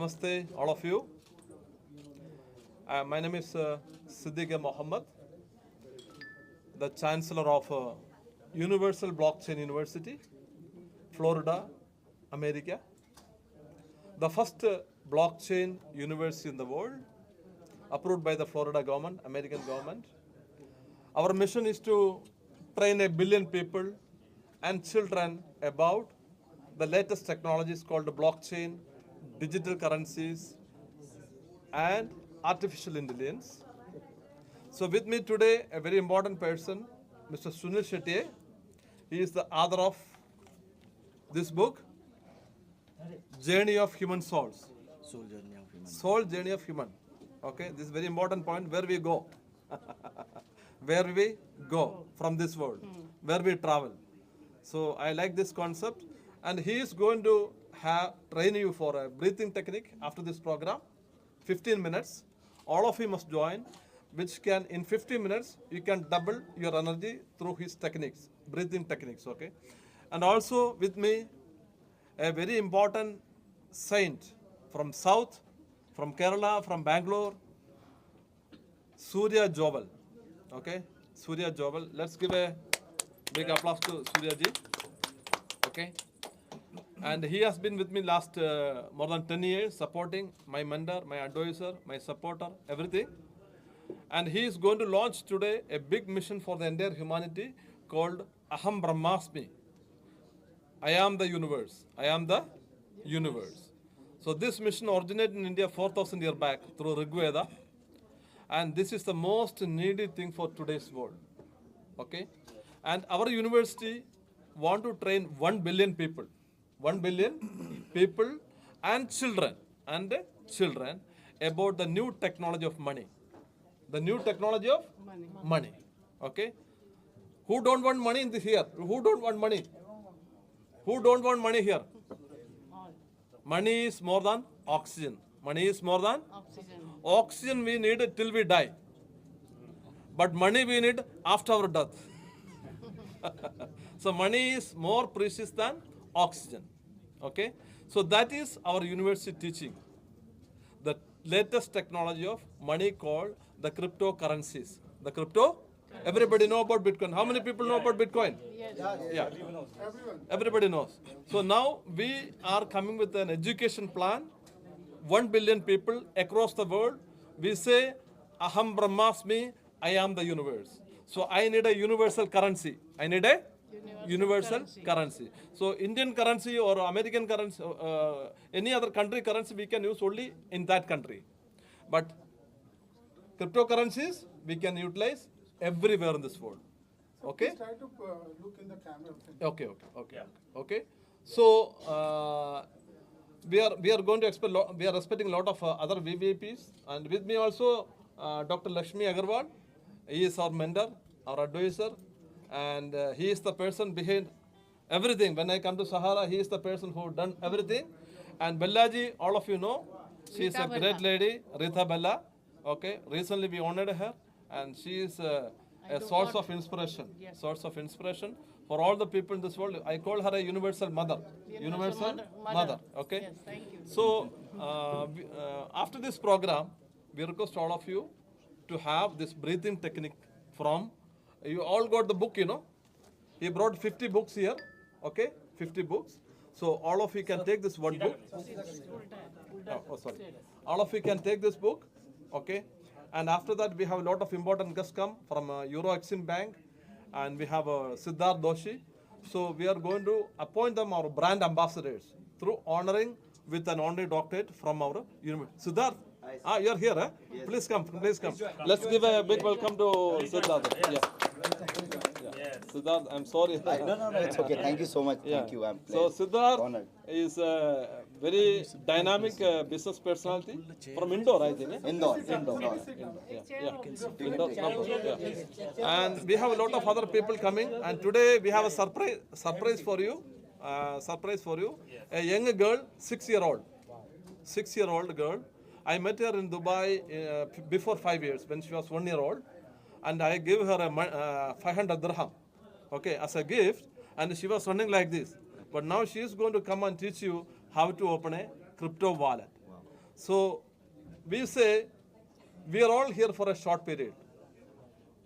Namaste, all of you. My name is Siddiq Mohammed, the Chancellor of Universal Blockchain University, Florida, America. The first blockchain university in the world, approved by the Florida government, American government. Our mission is to train 1 billion people and children about the latest technologies called blockchain, digital currencies, and artificial intelligence. So with me today, a very important person, Mr. Sunil Shetty. He is the author of this book, Journey of Human Souls. Soul journey of human. Soul journey of human. Okay, this is very important point, where we go. Where we go from this world, where we travel. So I like this concept, and he is going to train you for a breathing technique after this program, 15 minutes. All of you must join, which can, in 15 minutes, you can double your energy through his techniques, breathing techniques, okay? And also with me, a very important saint from South, from Kerala, from Bangalore, Surya Joval. Okay, Surya Joval. Let's give a big applause to Surya ji. Okay, and he has been with me last more than 10 years, supporting my mentor, my advisor, my supporter, everything. And he is going to launch today a big mission for the entire humanity called Aham Brahmasmi. I am the universe. I am the universe. So this mission originated in India 4,000 years back through Rig Veda. And this is the most needed thing for today's world. Okay? And our university want to train 1 billion people. 1 billion people and children about the new technology of money. The new technology of money. Okay? Who don't want money in this here? Who don't want money? Who don't want money here? Money is more than oxygen. Money is more than oxygen we need till we die. But money we need after our death. So money is more precious than oxygen. Okay? So that is our university teaching. The latest technology of money called the cryptocurrencies. The crypto? Everybody know about Bitcoin. How many people know about Bitcoin? Yes. Yeah. Everybody knows. So now we are coming with an education plan. 1 billion people across the world. We say, Aham Brahmasmi, I am the universe. So I need a universal currency. I need a universal currency. So Indian currency or American currency, any other country currency we can use only in that country. But cryptocurrencies we can utilize everywhere in this world. Okay? Try to look in the camera. Okay. So we are going to expect. We are expecting a lot of other VVPs, and with me also Dr. Lakshmi Agarwal. He is our mentor, our advisor, and he is the person behind everything. When I come to Sahara, he is the person who done everything. And Bellaji, all of you know, she is a great lady, Rita Bella. Okay, recently we honored her, and she is a source of inspiration. Source of inspiration for all the people in this world. I call her a universal mother. Universal mother. Okay. Yes, thank you. So after this program, we request all of you to have this breathing technique from. You all got the book, you know. He brought 50 books here. Okay, 50 books. So all of you can take this one book. Sorry. All of you can take this book. Okay. And after that, we have a lot of important guests come from Euro Exim Bank, and we have Siddharth Doshi. So we are going to appoint them our brand ambassadors through honoring with an honorary doctorate from our university. Siddharth, you're here, eh? Yes. Please come, please come. Let's give a big welcome to Siddharth. Yeah. Siddharth, I'm sorry. No, it's okay. Thank you so much. Yeah. Thank you. I'm So Siddharth honored. is a very dynamic business personality from Indore, I think. Eh? Indore. Yeah. Indore, no problem, yeah. And we have a lot of other people coming, and today we have a surprise for you. A young girl, 6-year-old. 6-year-old girl. I met her in Dubai before 5 years when she was 1 year old, and I gave her a 500 dirham, okay, as a gift, and she was running like this. But now she is going to come and teach you how to open a crypto wallet. So we say we are all here for a short period.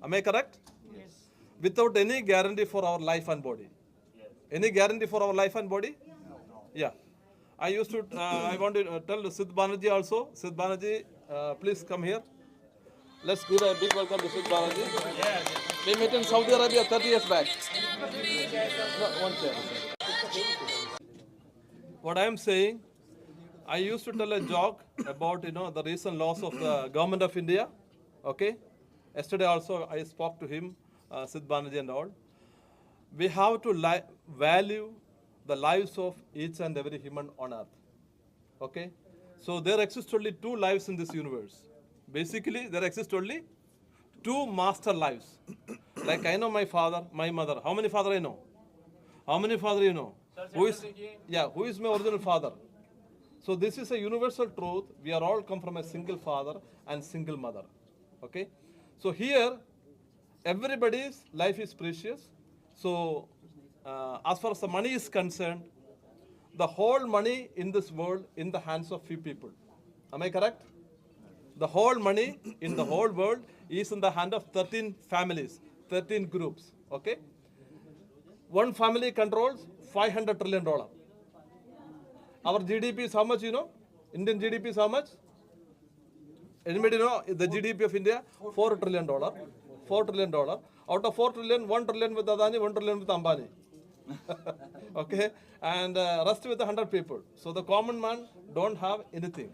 Am I correct? Yes. Without any guarantee for our life and body. Yes. Any guarantee for our life and body? No. Yeah. I used to, I want to tell Sid Banerjee also. Sid Banerjee, please come here. Let's give a big welcome to Sid Banerjee. Yes. We met in Saudi Arabia 30 years back. No, one chair. What I am saying, I used to tell a joke about the recent loss of the government of India. Okay, yesterday also I spoke to him, Sid Banerjee and all. We have to value the lives of each and every human on earth. Okay, so there exist only two lives in this universe. Basically, there exist only two master lives. Like I know my father, my mother. How many father I know? How many father you know? Who is my original father? So this is a universal truth. We are all come from a single father and single mother. Okay? So here, everybody's life is precious. So as far as the money is concerned, the whole money in this world in the hands of few people. Am I correct? The whole money in the whole world is in the hand of 13 families, 13 groups. Okay? One family controls $500 trillion. Our GDP is how much, you know? Indian GDP is how much? Anybody know the GDP of India? $4 trillion. $4 trillion. Out of 4 trillion, 1 trillion with Adani, 1 trillion with Ambani. Okay? And rest with 100 people. So the common man don't have anything.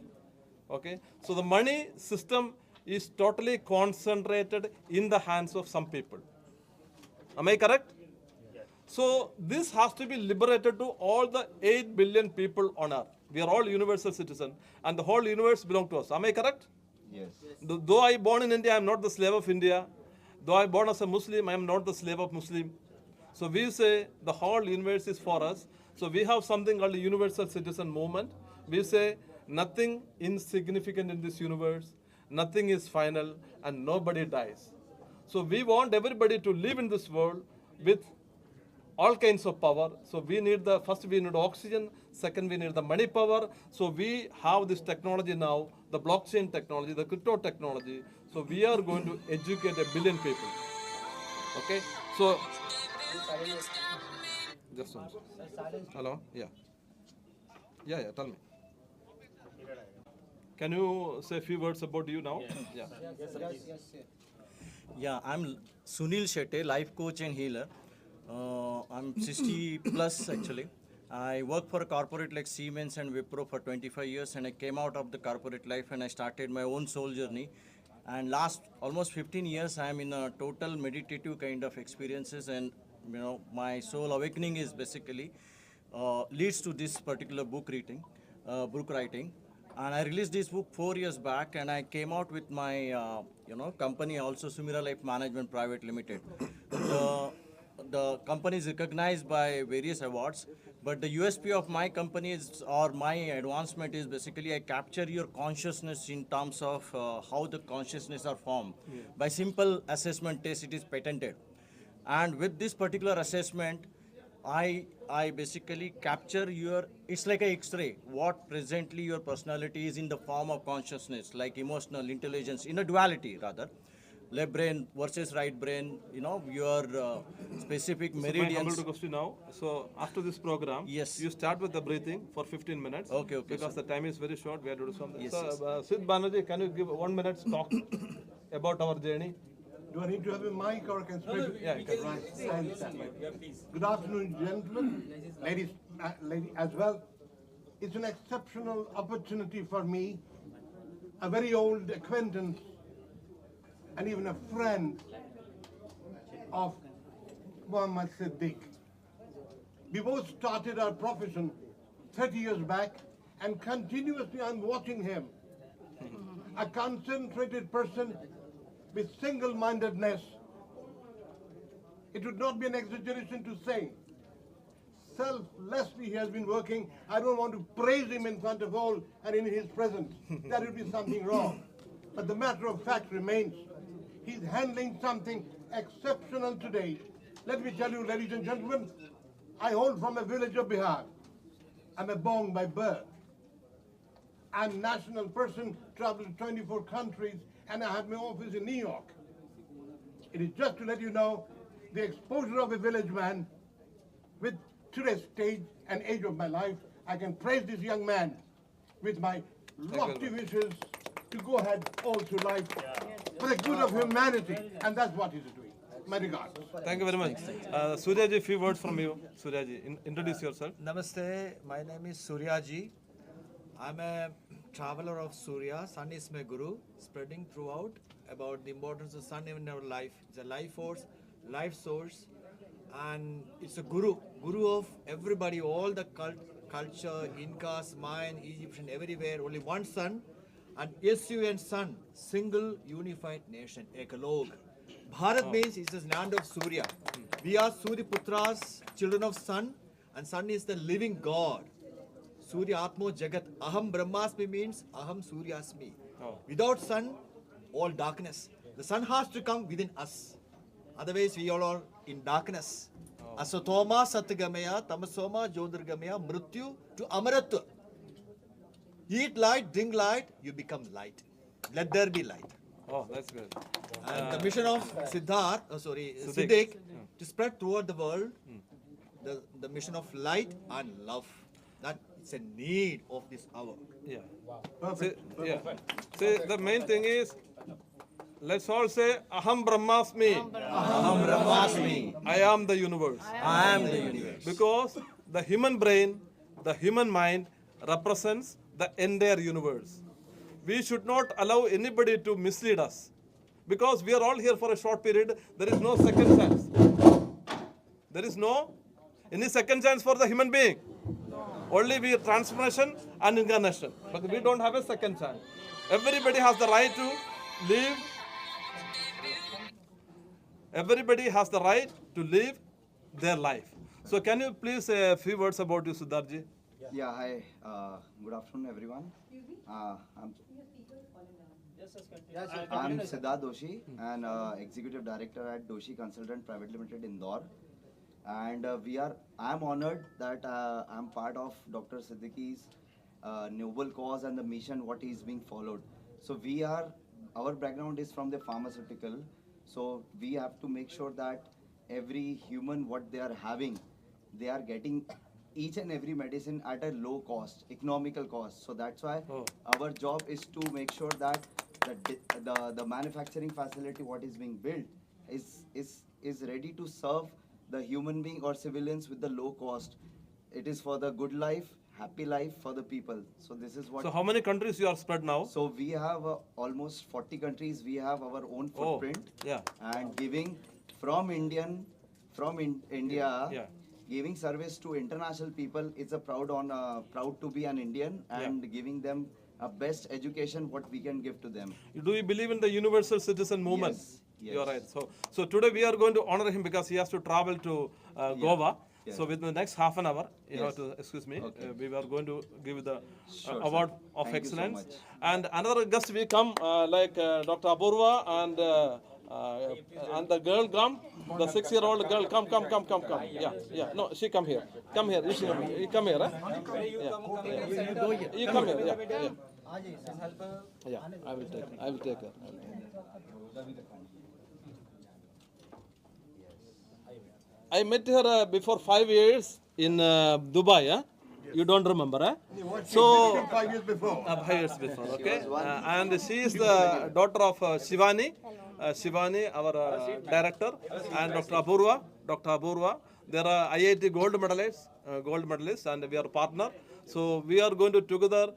Okay? So the money system is totally concentrated in the hands of some people. Am I correct? So this has to be liberated to all the 8 billion people on earth. We are all universal citizens and the whole universe belongs to us. Am I correct? Yes. Though I born in India, I am not the slave of India. Though I born as a Muslim, I am not the slave of Muslim. So we say the whole universe is for us. So we have something called the universal citizen movement. We say nothing insignificant in this universe, nothing is final and nobody dies. So we want everybody to live in this world with all kinds of power. So we need first we need oxygen, second we need the money power. So we have this technology now, the blockchain technology, the crypto technology. So we are going to educate 1 billion people. Okay, so just one second. Hello, yeah, tell me. Can you say a few words about you now? Yeah. Yeah, I'm Sunil Shetty, life coach and healer. I'm 60 plus actually. I worked for a corporate like Siemens and Wipro for 25 years, and I came out of the corporate life and I started my own soul journey. And last almost 15 years, I am in a total meditative kind of experiences, and my soul awakening is basically leads to this particular book writing. And I released this book 4 years back, and I came out with my company also, Sumira Life Management Private Limited. The company is recognized by various awards, but the USP of my company is, or my advancement is basically I capture your consciousness in terms of how the consciousness are formed. Yeah. By simple assessment test, it is patented. And with this particular assessment, I basically capture it's like an X-ray, what presently your personality is in the form of consciousness, like emotional intelligence, in a duality rather. Left brain versus right brain, your specific meridians. So my question now. So after this program, yes, you start with the breathing for 15 minutes. Okay. Because sir, the time is very short, we have to do something. Yes, so Sid Banerjee, can you give 1 minute talk about our journey? Do I need to have a mic or can speak? No, yeah, you can. Right. I understand. Good afternoon, gentlemen, ladies as well. It's an exceptional opportunity for me, a very old acquaintance, and even a friend of Muhammad Siddiq. We both started our profession 30 years back, and continuously I'm watching him. A concentrated person with single-mindedness. It would not be an exaggeration to say, selflessly he has been working. I don't want to praise him in front of all and in his presence. That would be something wrong. But the matter of fact remains, he's handling something exceptional today. Let me tell you, ladies and gentlemen, I hail from a village of Bihar. I'm a Bong by birth. I'm national person, travel to 24 countries, and I have my office in New York. It is just to let you know the exposure of a village man with today's stage and age of my life. I can praise this young man with my lofty wishes to go ahead all through life for the good of humanity, and that's what he's doing. My regards. Thank you very much. Suryaji, few words from you. Suryaji, introduce yourself. Namaste, my name is Suryaji. I'm a traveler of Surya. Sun is my guru, spreading throughout about the importance of sun in our life. It's a life force, life source, and it's a guru of everybody, all the culture, Incas, Mayan, Egyptian, everywhere. Only one sun, and SUN sun, single unified nation, Ekalog. Bharat means it's the land of Surya. We are Surya Putras, children of sun, and sun is the living God. Surya Atmo Jagat. Aham Brahmasmi means Aham Suryasmi. Without sun, all darkness. The sun has to come within us. Otherwise, we all are in darkness. Asatoma Satgamaya, Tamasoma Jyotirgamaya, Mrityu to Amaratva. Eat light, drink light, you become light. Let there be light. Oh, that's good. And the mission of Siddiq, to spread throughout the world the mission of light and love. That it's a need of this hour. Yeah. Perfect. See, yeah. See, the main thing is, let's all say, Aham Brahmasmi. Aham Brahmasmi. I am the universe. I am the universe. Because the human brain, the human mind represents the entire universe. We should not allow anybody to mislead us. Because we are all here for a short period, there is no second chance. There is no any second chance for the human being. Only we transformation and incarnation. But we don't have a second chance. Everybody has the right to live. Everybody has the right to live their life. So can you please say a few words about you, Siddharji? Yeah, hi. Good afternoon, everyone. I'm Siddharth Doshi, and Executive Director at Doshi Consultant Private Limited, Indore. And I'm honored that I'm part of Dr. Siddiqui's noble cause and the mission what is being followed. So our background is from the pharmaceutical. So we have to make sure that every human what they are having, they are getting each and every medicine at a low cost, economical cost. So that's why our job is to make sure that the manufacturing facility what is being built is ready to serve the human being or civilians with the low cost. It is for the good life, happy life for the people. So this is what. So how many countries you are spread now? So we have almost 40 countries. We have our own footprint. Yeah. And giving from India, Yeah. giving service to international people. It's a proud to be an Indian and giving them a best education what we can give to them. Do you believe in the universal citizen movement? Yes, You are yes. right. So today we are going to honor him because he has to travel to Goa. Yeah. So within the next half an hour, you have Yes. to excuse me. Okay. We are going to give the Sure, award sir. of Thank you so excellence. much. And another guest we come like Dr. Apurva and the girl come, the 6-year-old girl come. Yeah. No, she come here. Come here. You come here. Huh? Yeah. You come here. Yeah. Yeah, I will take her. I met her before 5 years in Dubai. Huh? You don't remember, huh? So 5 years before. 5 years before, okay. And she is the daughter of Shivani. Shivani, our director, and Dr. Apurva. They are IIT gold medalists, and we are partner. So we are going to together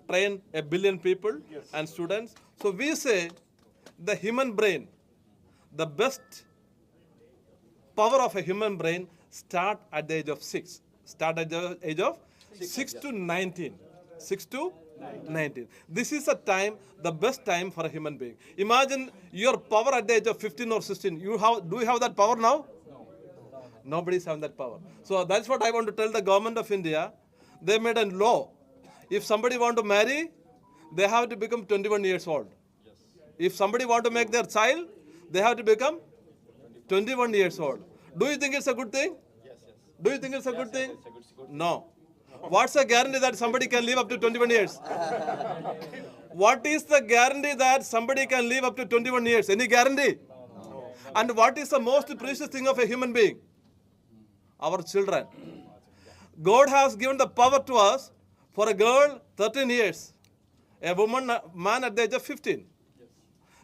train 1 billion people and students. So we say the human brain, the best power of a human brain start at the age of 6. Start at the age of 6 to 19. 6 to 19. This is a time, the best time for a human being. Imagine your power at the age of 15 or 16. Do you have that power now? No. Nobody is having that power. So that's what I want to tell the government of India. They made a law. If somebody want to marry, they have to become 21 years old. Yes. If somebody want to make their child, they have to become 21 years old. Do you think it's a good thing? Yes. Do you think it's a good thing? No. What's the guarantee that somebody can live up to 21 years? What is the guarantee that somebody can live up to 21 years? Any guarantee? And what is the most precious thing of a human being? Our children. God has given the power to us for a girl 13 years, a man at the age of 15.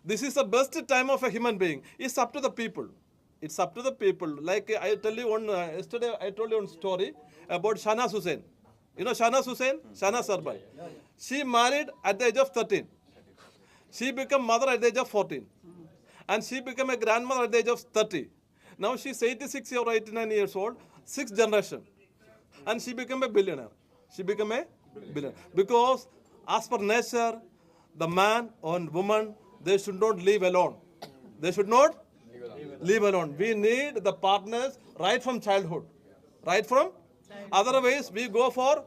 This is the best time of a human being. It's up to the people. It's up to the people. Like I tell you one, yesterday I told you one story about Shahnaaz Hussain. You know Shahnaaz Hussain? Shahnaaz Sarbai. She married at the age of 13. She became mother at the age of 14. And she became a grandmother at the age of 30. Now she's 86 or 89 years old, 6th generation. And she became a billionaire. She became a billionaire. Because as per nature, the man and woman, they should not live alone. They should not live alone. We need the partners right from childhood. Right from? Otherwise, we go for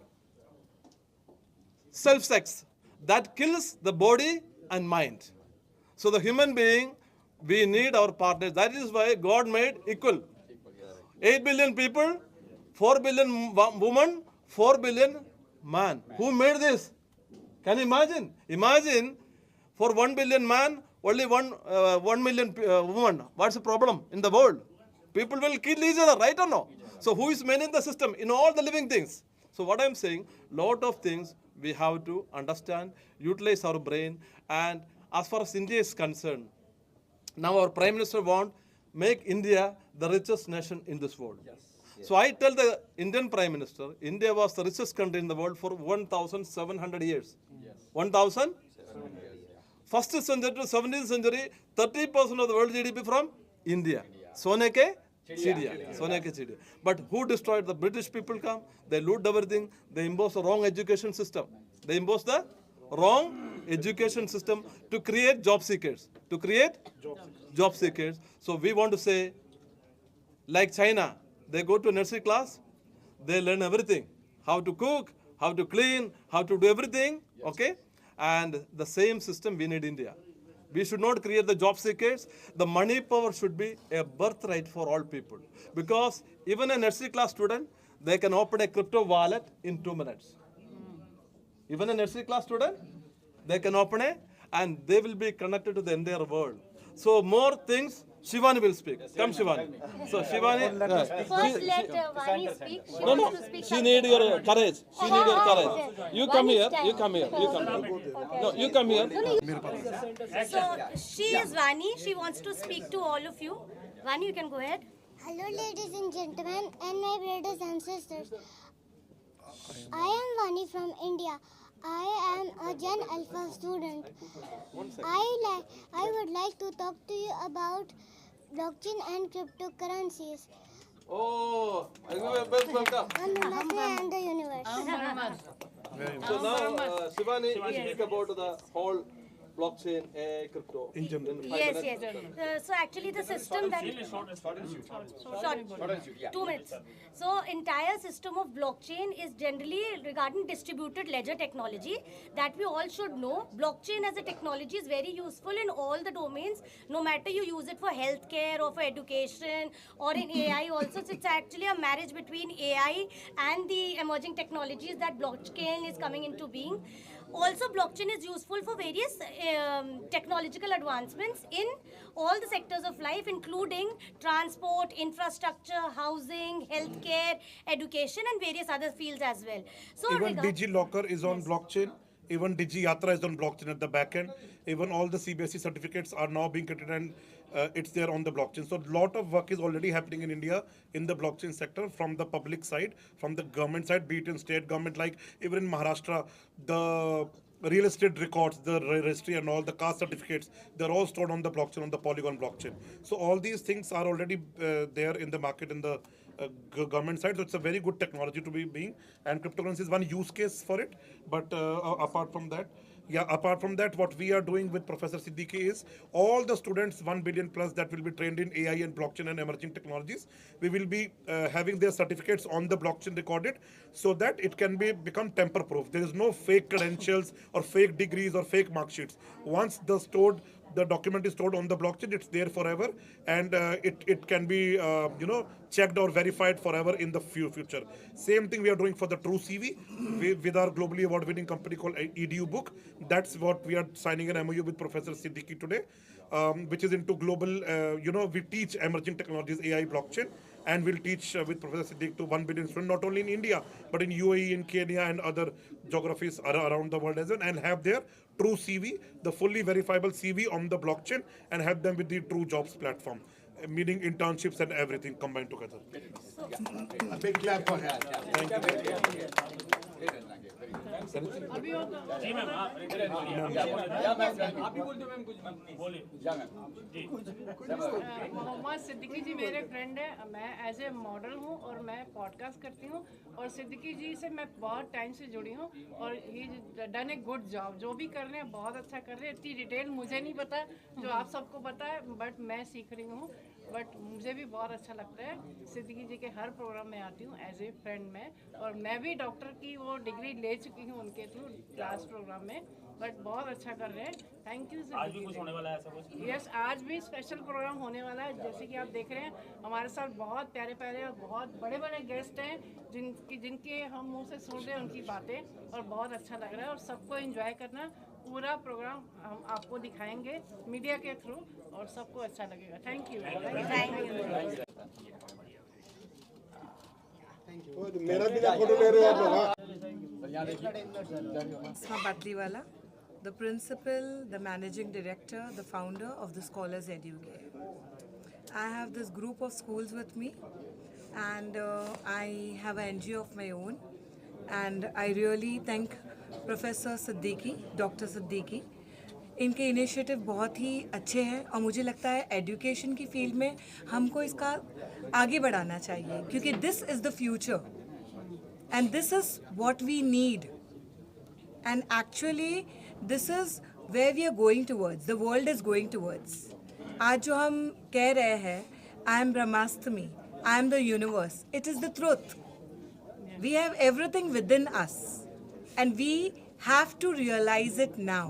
self-sex. That kills the body and mind. So the human being, we need our partners. That is why God made equal. 8 billion people, 4 billion women, 4 billion man. Who made this? Can you imagine? Imagine for 1 billion man, only 1 million women. What's the problem in the world? People will kill each other, right or no? So who is managing the system in all the living things? So what I'm saying, lot of things we have to understand, utilize our brain, and as far as India is concerned, now our Prime Minister wants make India the richest nation in this world. So I tell the Indian Prime Minister, India was the richest country in the world for 1,700 years. 1,000? First century to 17th century, 30% of the world GDP from India. Sone ke chidiya. Sone ke chidiya. But who destroyed? The British people come, they loot everything, they impose the wrong education system. They impose the wrong education system to create job seekers. To create job seekers. So we want to say, like China, they go to nursery class, they learn everything. How to cook, how to clean, how to do everything, okay? And the same system we need in India. We should not create the job seekers. The money power should be a birthright for all people. Because even a nursery class student, they can open a crypto wallet in 2 minutes. Even a nursery class student, they can open it and they will be connected to the entire world. So more things, Shivani will speak. Come Shivani. So Shivani. First let Vani speak. She No, wants to speak. she need your courage. She need your courage. You come here, you come here, you come here. No, you come here. So she is Vani. She wants to speak to all of you. Vani, you can go ahead. Hello, ladies and gentlemen, and my brothers and sisters. I am Vani from India. I am a Gen Alpha student. I would like to talk to you about blockchain and cryptocurrencies. Oh, welcome. And Namaste and the universe. So now, Shivani, you speak about the whole blockchain, crypto. Yes, yes. So actually the system that... Short, 2 minutes. So entire system of blockchain is generally regarding distributed ledger technology that we all should know. Blockchain as a technology is very useful in all the domains, no matter you use it for healthcare or for education or in AI also. So it's actually a marriage between AI and the emerging technologies that blockchain is coming into being. Also, blockchain is useful for various technological advancements in all the sectors of life, including transport, infrastructure, housing, healthcare, education, and various other fields as well. So, even DigiLocker is on blockchain. Even DigiYatra is on blockchain at the back end. Even all the CBSE certificates are now being created and it's there on the blockchain. So a lot of work is already happening in India in the blockchain sector from the public side, from the government side, be it in state government, like even in Maharashtra, the real estate records, the registry and all the caste certificates, they're all stored on the blockchain, on the Polygon blockchain. So all these things are already there in the market in the government side. So it's a very good technology to be being, and cryptocurrency is one use case for it. But apart from that, what we are doing with Professor Siddiqui is all the students, 1 billion plus that will be trained in AI and blockchain and emerging technologies, we will be having their certificates on the blockchain recorded so that it can become tamper proof. There is no fake credentials or fake degrees or fake mark sheets. Once the stored the document is stored on the blockchain, it's there forever, and it can be checked or verified forever in the future. Same thing we are doing for the True CV with our globally award-winning company called EDU Book. That's what we are signing an MOU with Professor Siddiqui today, which is into global, we teach emerging technologies, AI, blockchain, and we'll teach with Professor Siddiq to 1 billion students, not only in India, but in UAE, in Kenya, and other geographies around the world as well, and have their True CV, the fully verifiable CV on the blockchain, and have them with the True Jobs platform, meaning internships and everything combined together. A big clap for her. Mohammad Siddiqui जी मेरे friend है, मैं as a model हूँ और मैं podcast करती हूँ और सिद्दीकी जी से मैं बहुत टाइम से जुड़ी हूँ और ही डन ए गुड जॉब। जो भी कर रहे हैं बहुत अच्छा कर रहे हैं। इतनी डिटेल मुझे नहीं पता जो आप सबको पता है, बट मैं सीख रही हूँ। बट मुझे भी बहुत अच्छा लगता है, सिद्दीकी जी के हर प्रोग्राम में आती हूँ एज ए फ्रेंड में, और मैं भी डॉक्टर की वो डिग्री ले चुकी हूँ उनके थ्रू लास्ट प्रोग्राम में। बट बहुत अच्छा कर रहे हैं, थैंक यू। आज भी कुछ होने वाला है ऐसा कुछ? यस, आज भी स्पेशल प्रोग्राम होने वाला है। जैसे कि आप देख रहे हैं हमारे साथ बहुत प्यारे प्यारे और बहुत बड़े बड़े गेस्ट हैं जिनके हम मुँह से सुन रहे हैं उनकी बातें, और बहुत अच्छा लग रहा है। और सबको एंजॉय करना, पूरा प्रोग्राम हम आपको दिखाएंगे मीडिया के थ्रू और सबको अच्छा लगेगा। Thank you. मेरा भी फोटो ले रहे हो आप लोग? Asma Batliwala, the principal, the managing director, the founder of the Scholars Educare. I have this group of schools with me, and I have an NGO of my own, and I really thank Professor Siddiqui, Dr. Siddiqui. इनके initiative बहुत ही अच्छे हैं और मुझे लगता है education की field में हमको इसका आगे बढ़ाना चाहिए, क्योंकि this is the future and this is what we need, and actually this is where we are going towards, the world is going towards. आज जो हम कह रहे हैं आई एम ब्रह्मास्टमी, I am the universe, it is the truth. We have everything within us and we have to realize it now,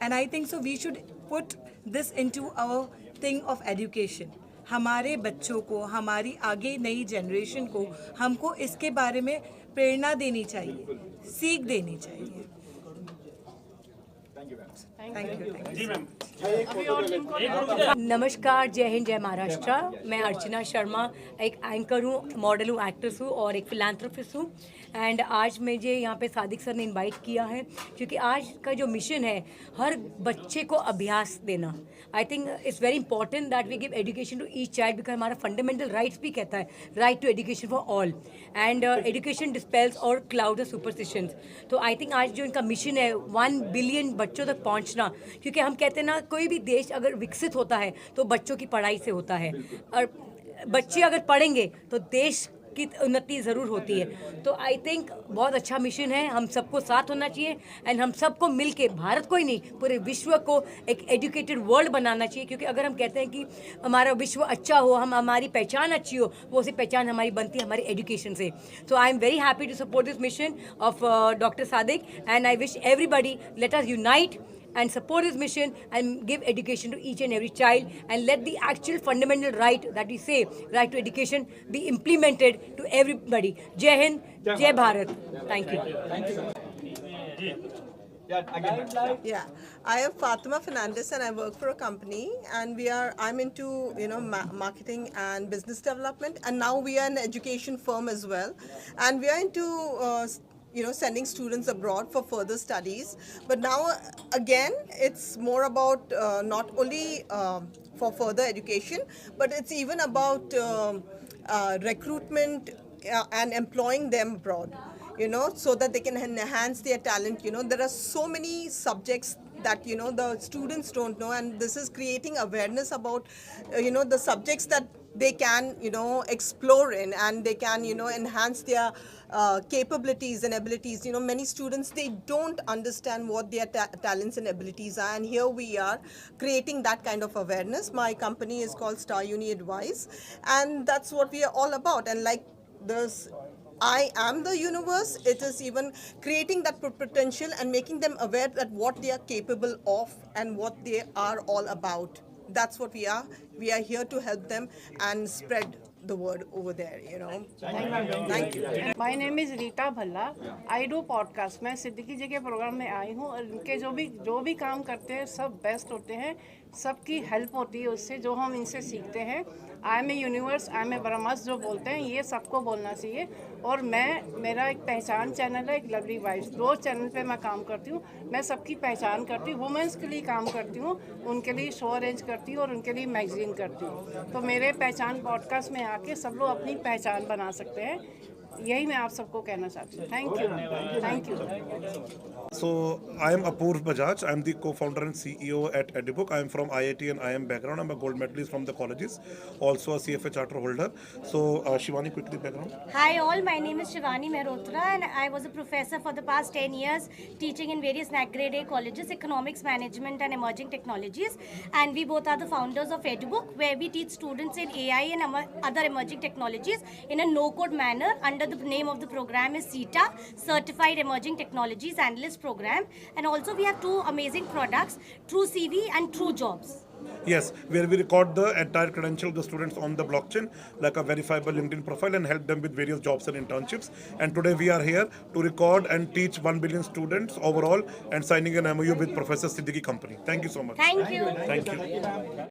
and I think so we should put this into our thing of education. हमारे बच्चों को, हमारी आगे नई generation को हमको इसके बारे में प्रेरणा देनी चाहिए, सीख देनी चाहिए। नमस्कार, जय हिंद, जय महाराष्ट्र। मैं अर्चना शर्मा एक एंकर हूँ, मॉडल हूँ, एक्ट्रेस हूँ और एक फिलैंथ्रोपिस्ट हूँ। एंड आज मुझे यहाँ पे सादिक सर ने इनवाइट किया है क्योंकि आज का जो मिशन है हर बच्चे को अभ्यास देना। I think it's very important that we give education to each child, because हमारा फंडामेंटल राइट्स भी कहता है right to education for all, and education dispels our cloud superstitions. तो आई थिंक आज जो इनका मिशन है 1 बिलियन बच्चों तक पहुँचना, क्योंकि हम कहते हैं ना कोई भी देश अगर विकसित होता है तो बच्चों की पढ़ाई से होता है, और बच्चे अगर पढ़ेंगे तो देश की उन्नति ज़रूर होती है। तो आई थिंक बहुत अच्छा मिशन है, हम सबको साथ होना चाहिए एंड हम सबको मिल के, भारत को ही नहीं पूरे विश्व को एक एजुकेटेड वर्ल्ड बनाना चाहिए। क्योंकि अगर हम कहते हैं कि हमारा विश्व अच्छा हो, हमारी पहचान अच्छी हो, वो सी पहचान हमारी बनती है हमारी एजुकेशन से। So I am very happy to support this mission of doctor Sadiq, and I wish everybody let us unite and support his mission and give education to each and every child, and let the actual fundamental right that we say, right to education, be implemented to everybody. Jai Hind, Jai Bharat. Thank you. Yeah, I am Fatima Fernandez and I work for a company, and I'm into marketing and business development, and now we are an education firm as well, and we are into sending students abroad for further studies. But now again it's more about not only for further education, but it's even about recruitment and employing them abroad, so that they can enhance their talent. There are so many subjects that the students don't know, and this is creating awareness about the subjects that they can explore in, and they can enhance their capabilities and abilities. Many students, they don't understand what their talents and abilities are, and here we are creating that kind of awareness. My company is called Star Uni Advice, and that's what we are all about. And like this I am the universe. It is even creating that potential and making them aware that what they are capable of and what they are all about. That's what we are. We are here to help them and spread the word over there, you know. Thank you. My name is Rita Bhalla. I do podcast. मैं सिद्दीकी जी के programme में आई हूँ और इनके जो भी काम करते हैं सब बेस्ट होते हैं. सबकी हेल्प होती है उससे, जो हम इनसे सीखते हैं. I am a universe, I am a ब्रह्मास्त्र जो बोलते हैं, ये सबको बोलना चाहिए. और मेरा एक पहचान चैनल है, एक लवली वाइफ्स. 2 चैनल पे मैं काम करती हूँ. मैं सबकी पहचान करती हूँ, वुमेंस के लिए काम करती हूँ, उनके लिए शो अरेंज करती हूँ और उनके लिए मैगजीन करती हूँ. तो मेरे पहचान पॉडकास्ट में आके सब लोग अपनी पहचान बना सकते हैं. यही मैं आप सबको कहना चाहती हूँ. Thank you. So I am Apurv Bajaj. I am the co-founder and CEO at Edubook. I am from IIT and IIM background. I am a gold medalist from the colleges, also a CFA charter holder. So Shivani, quickly background. Hi all, my name is Shivani Mehrotra and I was a professor for the past 10 years teaching in various NAC grade A colleges, economics, management and emerging technologies. And we both are the founders of Edubook, where we teach students in AI and other emerging technologies in a no-code manner. Under the name of the program is CETA, Certified Emerging Technologies Analyst Program. And also we have 2 amazing products, True CV and True Jobs. Yes, where we record the entire credential of the students on the blockchain, like a verifiable LinkedIn profile, and help them with various jobs and internships. And today we are here to record and teach 1 billion students overall and signing an MOU with Professor Siddiqui Company. Thank you so much. Thank you. Thank you.